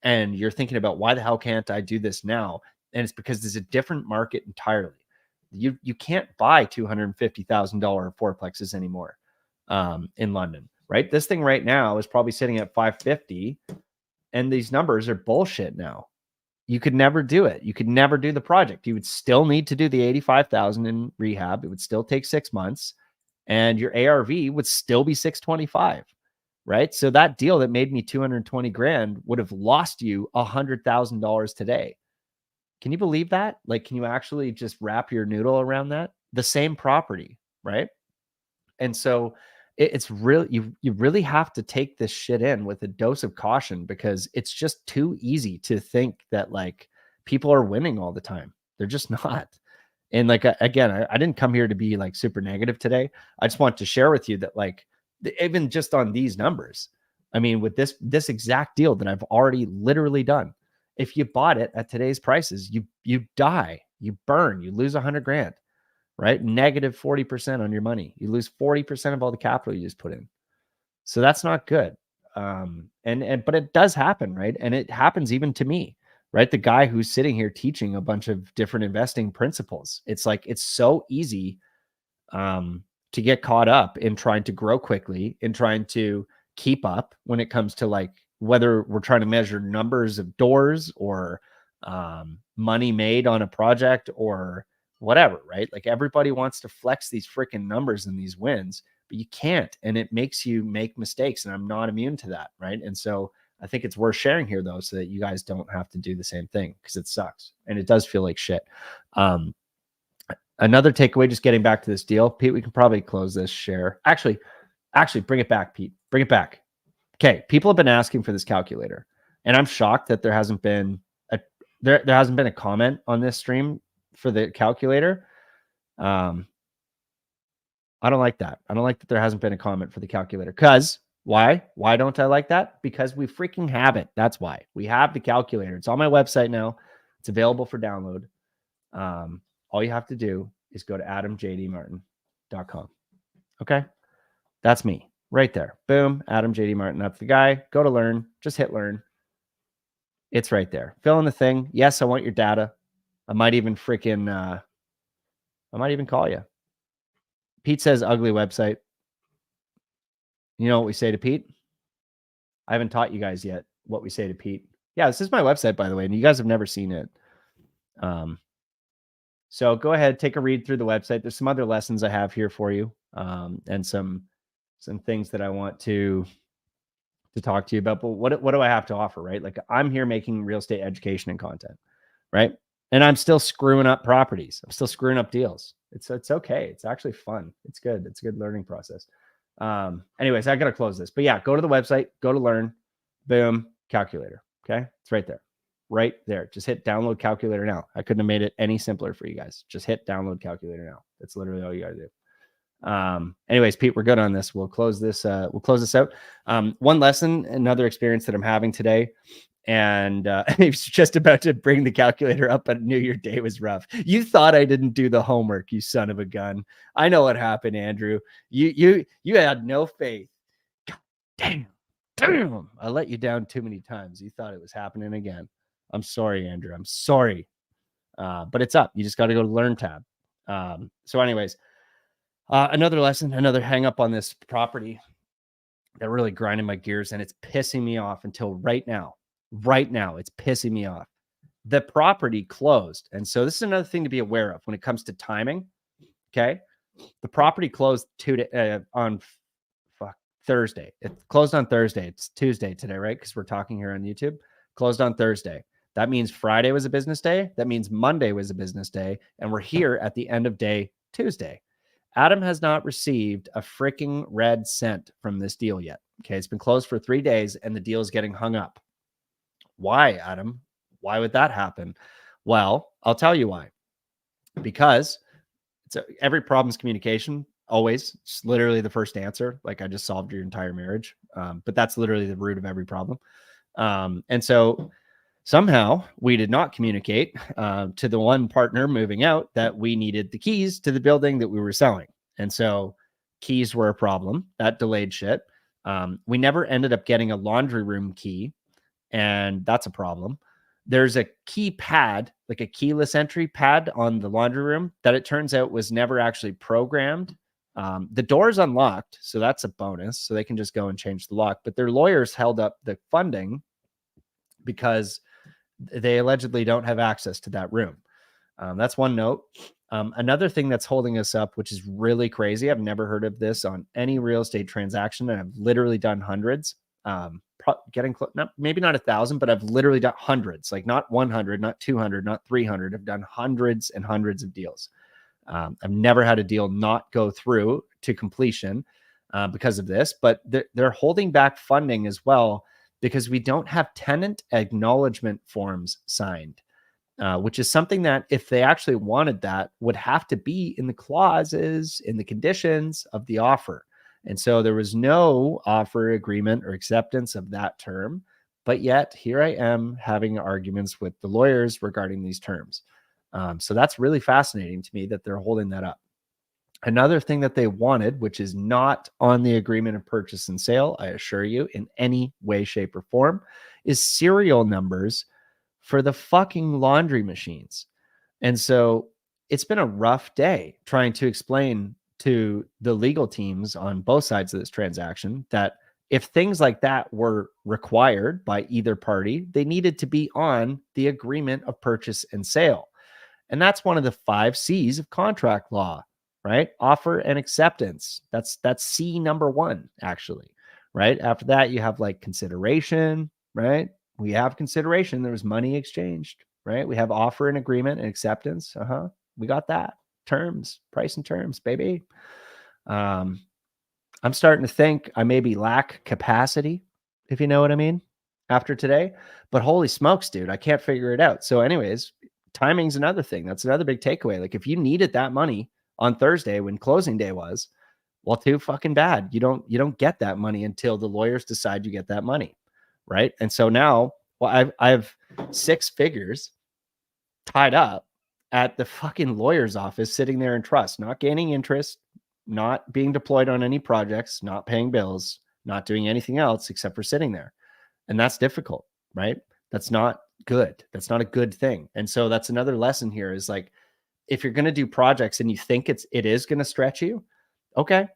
and you're thinking about, why the hell can't I do this now? And it's because there's a different market entirely. You can't buy $250,000 fourplexes anymore in London, right? This thing right now is probably sitting at 550, and these numbers are bullshit now. You could never do it. You could never do the project. You would still need to do the 85,000 in rehab. It would still take 6 months, and your ARV would still be 625, right? So that deal that made me 220 grand would have lost you $100,000 today. Can you believe that? Like, can you actually just wrap your noodle around that? The same property, right? And so it's really, you really have to take this shit in with a dose of caution, because it's just too easy to think that like people are winning all the time. They're just not. And like, again, I didn't come here to be like super negative today. I just want to share with you that like, even just on these numbers, I mean, with this exact deal that I've already literally done, if you bought it at today's prices, you die, you burn, you lose 100 grand, right? Negative 40% on your money. You lose 40% of all the capital you just put in. So that's not good. But it does happen, right? And it happens even to me, right? The guy who's sitting here teaching a bunch of different investing principles. It's like, it's so easy to get caught up in trying to grow quickly, in trying to keep up when it comes to like, whether we're trying to measure numbers of doors or money made on a project or whatever, right? Like, everybody wants to flex these freaking numbers and these wins, but you can't. And it makes you make mistakes. And I'm not immune to that, right? And so I think it's worth sharing here, though, so that you guys don't have to do the same thing, because it sucks and it does feel like shit. Another takeaway, just getting back to this deal, Pete, we can probably close this share. Actually, bring it back, Pete. Bring it back. Okay, people have been asking for this calculator, and I'm shocked that there hasn't been a comment on this stream for the calculator. I don't like that. I don't like that there hasn't been a comment for the calculator. Because why? Why don't I like that? Because we freaking have it. That's why. We have the calculator. It's on my website now. It's available for download. All you have to do is go to adamjdmartin.com. Okay? That's me right there. Boom, Adam JD Martin. That's the guy. Go to learn. Just hit learn. It's right there. Fill in the thing. Yes, I want your data. I might even call you. Pete says ugly website. You know what we say to Pete? I haven't taught you guys yet what we say to Pete. Yeah, this is my website, by the way, and you guys have never seen it. So go ahead, take a read through the website. There's some other lessons I have here for you, and some things that I want to talk to you about. But what do I have to offer, right? Like, I'm here making real estate education and content, right? And I'm still screwing up properties. I'm still screwing up deals. It's okay. It's actually fun. It's good. It's a good learning process. Anyways, I got to close this. But yeah, go to the website, go to learn, boom, calculator. Okay. It's right there. Right there. Just hit download calculator now. I couldn't have made it any simpler for you guys. Just hit download calculator now. That's literally all you got to do. Anyways, Pete, we're good on this. We'll close this out. One lesson, another experience that I'm having today. And I was just about to bring the calculator up, but New Year Day was rough. You thought I didn't do the homework, you son of a gun. I know what happened, Andrew. You had no faith. God damn. I let you down too many times. You thought it was happening again. I'm sorry, Andrew. I'm sorry. But it's up. You just got to go to Learn tab. So anyways, another lesson, another hang up on this property that really grinding my gears, and it's pissing me off until right now. Right now, it's pissing me off. The property closed. And so this is another thing to be aware of when it comes to timing. Okay. The property closed on Thursday. It closed on Thursday. It's Tuesday today, right? Because we're talking here on YouTube. Closed on Thursday. That means Friday was a business day. That means Monday was a business day. And we're here at the end of day Tuesday. Adam has not received a freaking red cent from this deal yet. Okay. It's been closed for 3 days and the deal is getting hung up. Why, Adam? Why would that happen? Well, I'll tell you why. Because every problem's communication. Always. It's literally the first answer. Like, I just solved your entire marriage. But that's literally the root of every problem. And so Somehow we did not communicate to the one partner moving out that we needed the keys to the building that we were selling. And so keys were a problem. That delayed shit. We never ended up getting a laundry room key, and that's a problem. There's a key pad, like a keyless entry pad on the laundry room that it turns out was never actually programmed. The door's unlocked, so that's a bonus. So they can just go and change the lock. But their lawyers held up the funding because they allegedly don't have access to that room. That's one note. Another thing that's holding us up, which is really crazy, I've never heard of this on any real estate transaction, and I've literally done hundreds. Getting close, maybe not 1,000, but I've literally done hundreds, like not 100, not 200, not 300. I've done hundreds and hundreds of deals. I've never had a deal not go through to completion because of this, but they're holding back funding as well because we don't have tenant acknowledgement forms signed, which is something that if they actually wanted that would have to be in the clauses, in the conditions of the offer. And so there was no offer agreement or acceptance of that term. But yet here I am having arguments with the lawyers regarding these terms. So that's really fascinating to me that they're holding that up. Another thing that they wanted, which is not on the agreement of purchase and sale, I assure you, in any way, shape, or form, is serial numbers for the fucking laundry machines. And so it's been a rough day trying to explain to the legal teams on both sides of this transaction that if things like that were required by either party, they needed to be on the agreement of purchase and sale. And that's one of the 5 C's of contract law, right? Offer and acceptance. That's C number 1, actually, right? After that, you have like consideration, right? We have consideration. There was money exchanged, right? We have offer and agreement and acceptance. We got that. Terms, price and terms, baby. I'm starting to think I maybe lack capacity, if you know what I mean, after today. But holy smokes, dude, I can't figure it out. So anyways, timing's another thing. That's another big takeaway. Like if you needed that money on Thursday when closing day was, well, too fucking bad. You don't get that money until the lawyers decide you get that money, right? And so now, well, I've 6 figures tied up at the fucking lawyer's office, sitting there in trust, not gaining interest, not being deployed on any projects, not paying bills, not doing anything else except for sitting there. And that's difficult, right? That's not good. That's not a good thing. And so that's another lesson here is like, if you're going to do projects and you think it is going to stretch you, okay,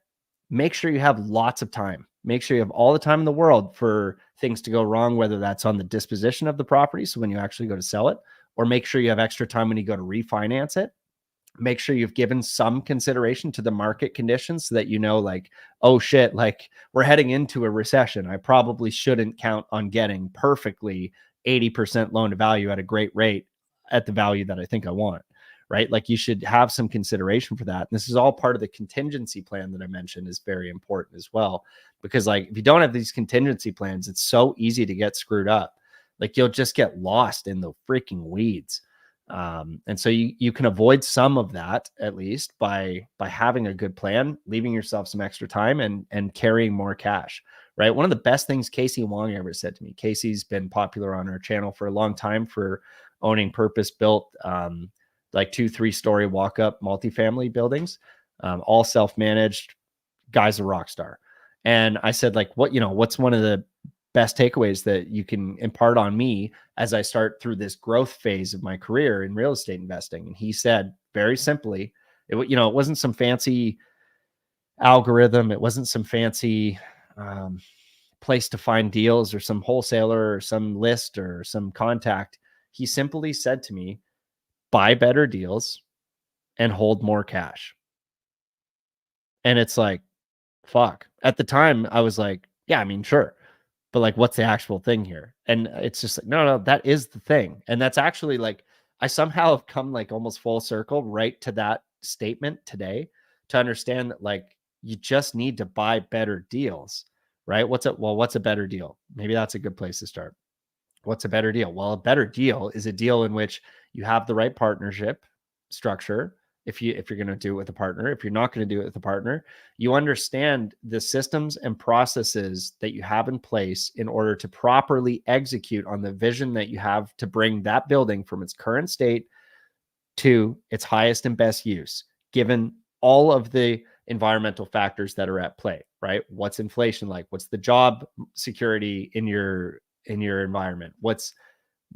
make sure you have lots of time. Make sure you have all the time in the world for things to go wrong, whether that's on the disposition of the property, so when you actually go to sell it, or make sure you have extra time when you go to refinance it. Make sure you've given some consideration to the market conditions so that you know, like, oh shit, like we're heading into a recession. I probably shouldn't count on getting perfectly 80% loan to value at a great rate at the value that I think I want, right? Like you should have some consideration for that. And this is all part of the contingency plan that I mentioned is very important as well, because like if you don't have these contingency plans, it's so easy to get screwed up. Like you'll just get lost in the freaking weeds. And so you can avoid some of that at least by having a good plan, leaving yourself some extra time and carrying more cash, right? One of the best things Casey Wong ever said to me, Casey's been popular on our channel for a long time for owning purpose-built, like 2-3 story walk-up multifamily buildings, all self-managed. Guy's a rock star. And I said, like, what's one of the best takeaways that you can impart on me as I start through this growth phase of my career in real estate investing? And he said very simply, it wasn't some fancy algorithm. It wasn't some fancy place to find deals or some wholesaler or some list or some contact. He simply said to me, buy better deals and hold more cash. And it's like, fuck. At the time, I was like, yeah, I mean, sure. But like, what's the actual thing here? And it's just like, no, that is the thing. And that's actually like, I somehow have come like almost full circle right to that statement today to understand that like, you just need to buy better deals, right? What's a better deal? Maybe that's a good place to start. What's a better deal? Well, a better deal is a deal in which you have the right partnership structure. if you're going to do it with a partner. If you're not going to do it with a partner, you understand the systems and processes that you have in place in order to properly execute on the vision that you have to bring that building from its current state to its highest and best use, given all of the environmental factors that are at play, right? What's inflation like? What's the job security in your environment? What's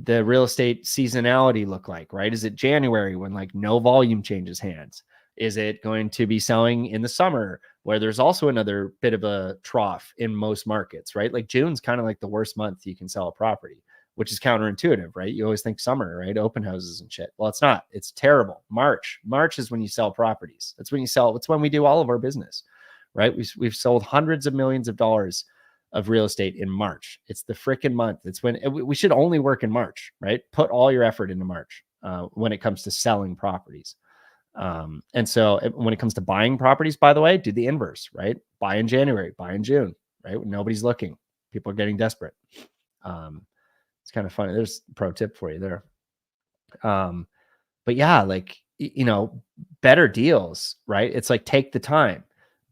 the real estate seasonality look like, right? Is it January when like no volume changes hands? Is it going to be selling in the summer where there's also another bit of a trough in most markets, right? Like June's kind of like the worst month you can sell a property, which is counterintuitive, right? You always think summer, right? Open houses and shit. Well, it's not. It's terrible. March is when you sell properties. That's when you sell. It's when we do all of our business, right? We've sold hundreds of millions of dollars of real estate in March. It's the freaking month. It's when we should only work in March, right? Put all your effort into March when it comes to selling properties. And so when it comes to buying properties, by the way, do the inverse, right? Buy in January, buy in June, right? When nobody's looking, people are getting desperate. It's kind of funny. There's a pro tip for you there. But yeah, like, better deals, right? It's like, take the time,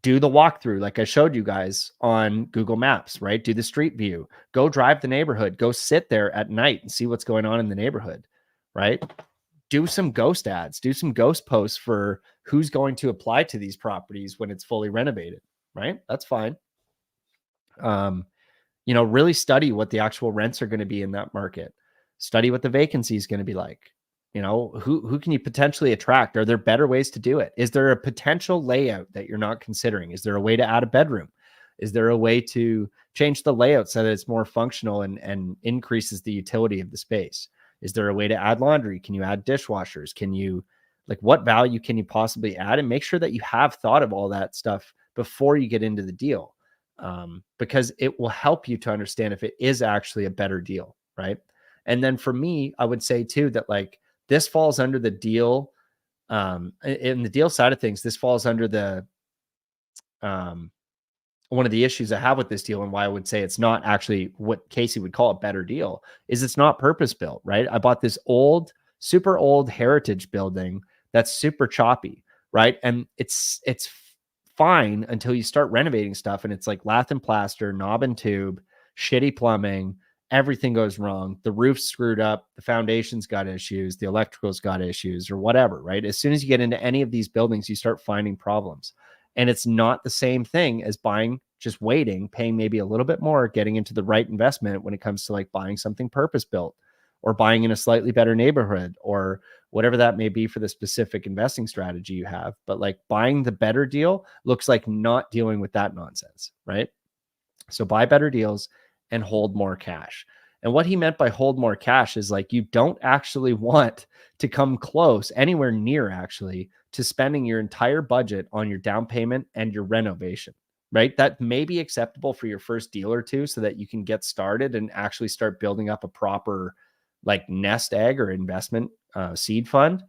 do the walkthrough. Like I showed you guys on Google Maps, right? Do the street view, go drive the neighborhood, go sit there at night and see what's going on in the neighborhood, right? Do some ghost ads, do some ghost posts for who's going to apply to these properties when it's fully renovated, right? That's fine. Really study what the actual rents are going to be in that market. Study what the vacancy is going to be like. Who can you potentially attract? Are there better ways to do it? Is there a potential layout that you're not considering? Is there a way to add a bedroom? Is there a way to change the layout so that it's more functional and increases the utility of the space? Is there a way to add laundry? Can you add dishwashers? What value can you possibly add? And make sure that you have thought of all that stuff before you get into the deal, because it will help you to understand if it is actually a better deal, right? And then for me, I would say too that like this falls under the deal, in the deal side of things, this falls under the one of the issues I have with this deal and why I would say it's not actually what Casey would call a better deal is it's not purpose built, right? I bought this super old heritage building that's super choppy, right? And it's fine until you start renovating stuff and it's like lath and plaster, knob and tube, shitty plumbing, everything goes wrong. The roof's screwed up, the foundation's got issues, the electrical's got issues or whatever, right? As soon as you get into any of these buildings, you start finding problems. And it's not the same thing as buying, just waiting, paying maybe a little bit more, getting into the right investment when it comes to like buying something purpose built or buying in a slightly better neighborhood or whatever that may be for the specific investing strategy you have. But like buying the better deal looks like not dealing with that nonsense, right? So buy better deals and hold more cash. And what he meant by hold more cash is like you don't actually want to come close, anywhere near actually, to spending your entire budget on your down payment and your renovation, right? That may be acceptable for your first deal or two so that you can get started and actually start building up a proper like nest egg or investment seed fund.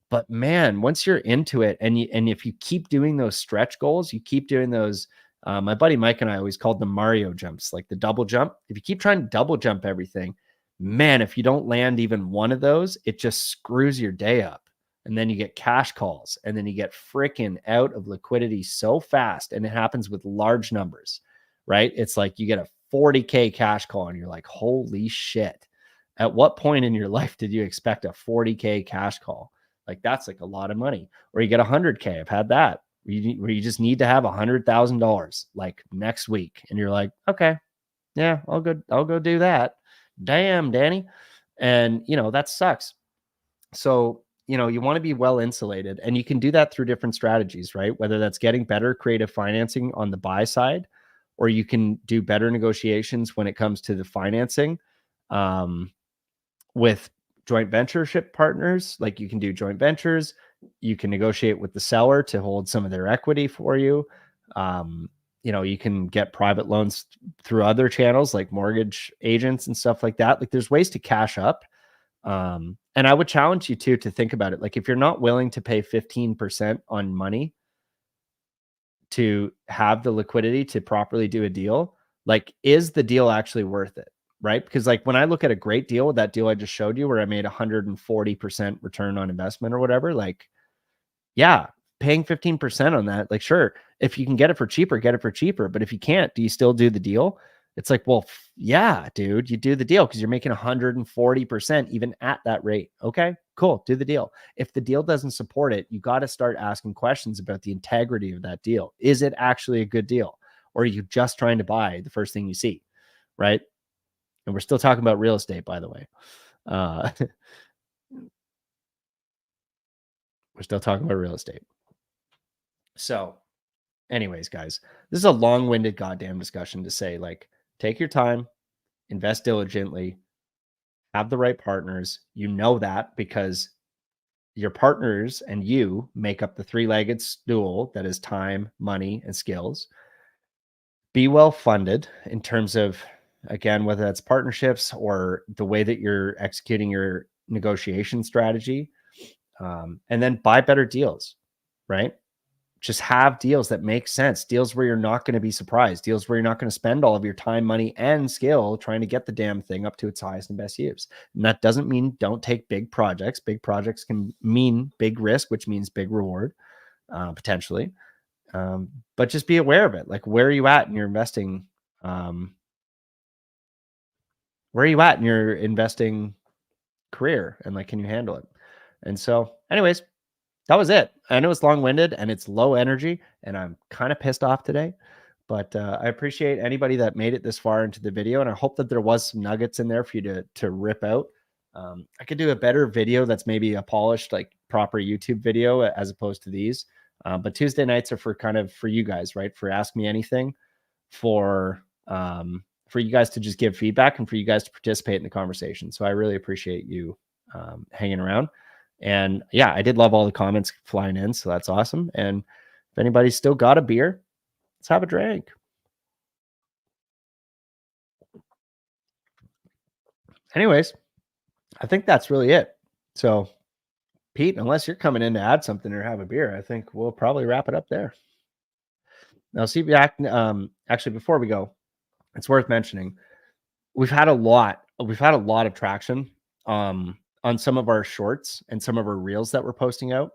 But man, once you're into it and if you keep doing those stretch goals, you keep doing those. My buddy Mike and I always called them Mario jumps, like the double jump. If you keep trying to double jump everything, man, if you don't land even one of those, it just screws your day up. And then you get cash calls and then you get freaking out of liquidity so fast. And it happens with large numbers, right? It's like you get a 40K cash call and you're like, holy shit. At what point in your life did you expect a 40K cash call? Like that's like a lot of money. Or you get 100K. I've had that. Where you just need to have $100,000 like next week. And you're like, okay, yeah, I'll go do that. Damn, Danny. And that sucks. So, you want to be well insulated and you can do that through different strategies, right? Whether that's getting better creative financing on the buy side, or you can do better negotiations when it comes to the financing with joint ventureship partners. Like you can do joint ventures. You can negotiate with the seller to hold some of their equity for you. You can get private loans through other channels like mortgage agents and stuff like that. Like there's ways to cash up. And I would challenge you too to think about it. Like if you're not willing to pay 15% on money to have the liquidity to properly do a deal, like is the deal actually worth it? Right? Because like when I look at a great deal, that deal I just showed you where I made 140% return on investment or whatever, like yeah, paying 15% on that, like, sure, if you can get it for cheaper, get it for cheaper. But if you can't, do you still do the deal? It's like, well, yeah, dude, you do the deal because you're making 140% even at that rate. Okay, cool, do the deal. If the deal doesn't support it, you got to start asking questions about the integrity of that deal. Is it actually a good deal? Or are you just trying to buy the first thing you see? Right. And we're still talking about real estate, by the way. Uh, we're still talking about real estate. So, anyways, guys, this is a long-winded goddamn discussion to say, like, take your time, invest diligently, have the right partners. You know that because your partners and you make up the three-legged stool that is time, money, and skills. Be well funded in terms of, again, whether that's partnerships or the way that you're executing your negotiation strategy. And then buy better deals, right? Just have deals that make sense, deals where you're not going to be surprised, deals where you're not going to spend all of your time, money, and skill trying to get the damn thing up to its highest and best use. And that doesn't mean don't take big projects. Big projects can mean big risk, which means big reward, potentially. But just be aware of it. Like, where are you at in your investing? Where are you at in your investing career? And like, can you handle it? And so, anyways, that was it. I know it's long-winded and it's low energy, and I'm kind of pissed off today. But I appreciate anybody that made it this far into the video, and I hope that there was some nuggets in there for you to rip out. I could do a better video that's maybe a polished, like, proper YouTube video as opposed to these. But Tuesday nights are for kind of for you guys, right? For Ask Me Anything, for you guys to just give feedback and for you guys to participate in the conversation. So I really appreciate you hanging around. And yeah, I did love all the comments flying in, so that's awesome. And if anybody's still got a beer, let's have a drink. Anyways, I think that's really it. So, Pete, unless you're coming in to add something or have a beer, I think we'll probably wrap it up there. Now, see, actually, before we go, it's worth mentioning we've had a lot of traction on some of our shorts and some of our reels that we're posting out.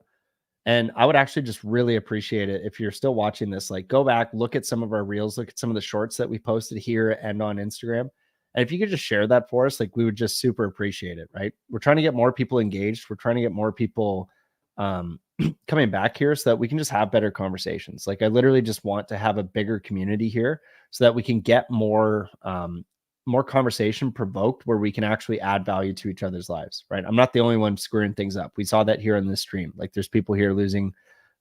And I would actually just really appreciate it if you're still watching this, like, go back, look at some of our reels, look at some of the shorts that we posted here and on Instagram. And if you could just share that for us, like, we would just super appreciate it, right? We're trying to get more people engaged. We're trying to get more people coming back here so that we can just have better conversations. Like, I literally just want to have a bigger community here so that we can get more conversation provoked where we can actually add value to each other's lives, right? I'm not the only one screwing things up. We saw that here in this stream. Like, there's people here losing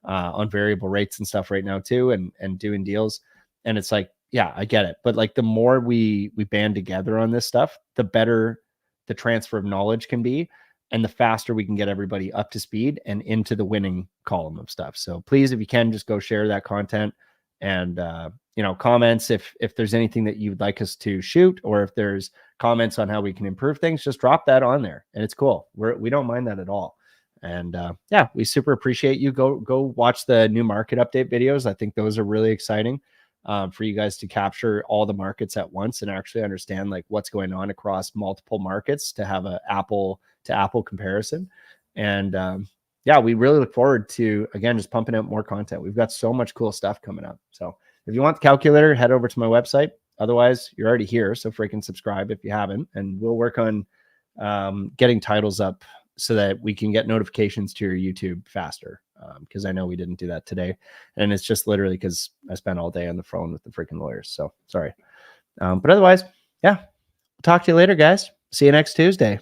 on variable rates and stuff right now too, and doing deals. And it's like, yeah, I get it. But like, the more we band together on this stuff, the better the transfer of knowledge can be, and the faster we can get everybody up to speed and into the winning column of stuff. So please, if you can, just go share that content and comments if there's anything that you'd like us to shoot, or if there's comments on how we can improve things, just drop that on there, and it's cool. We don't mind that at all. And yeah, we super appreciate you. Go watch the new market update videos. I think those are really exciting for you guys to capture all the markets at once and actually understand like what's going on across multiple markets to have a apple to apple comparison. And yeah, we really look forward to, again, just pumping out more content. We've got so much cool stuff coming up. So if you want the calculator, head over to my website. Otherwise, you're already here, so freaking subscribe if you haven't. And we'll work on getting titles up so that we can get notifications to your YouTube faster. Because I know we didn't do that today. And it's just literally because I spent all day on the phone with the freaking lawyers. So sorry. But otherwise, yeah. Talk to you later, guys. See you next Tuesday.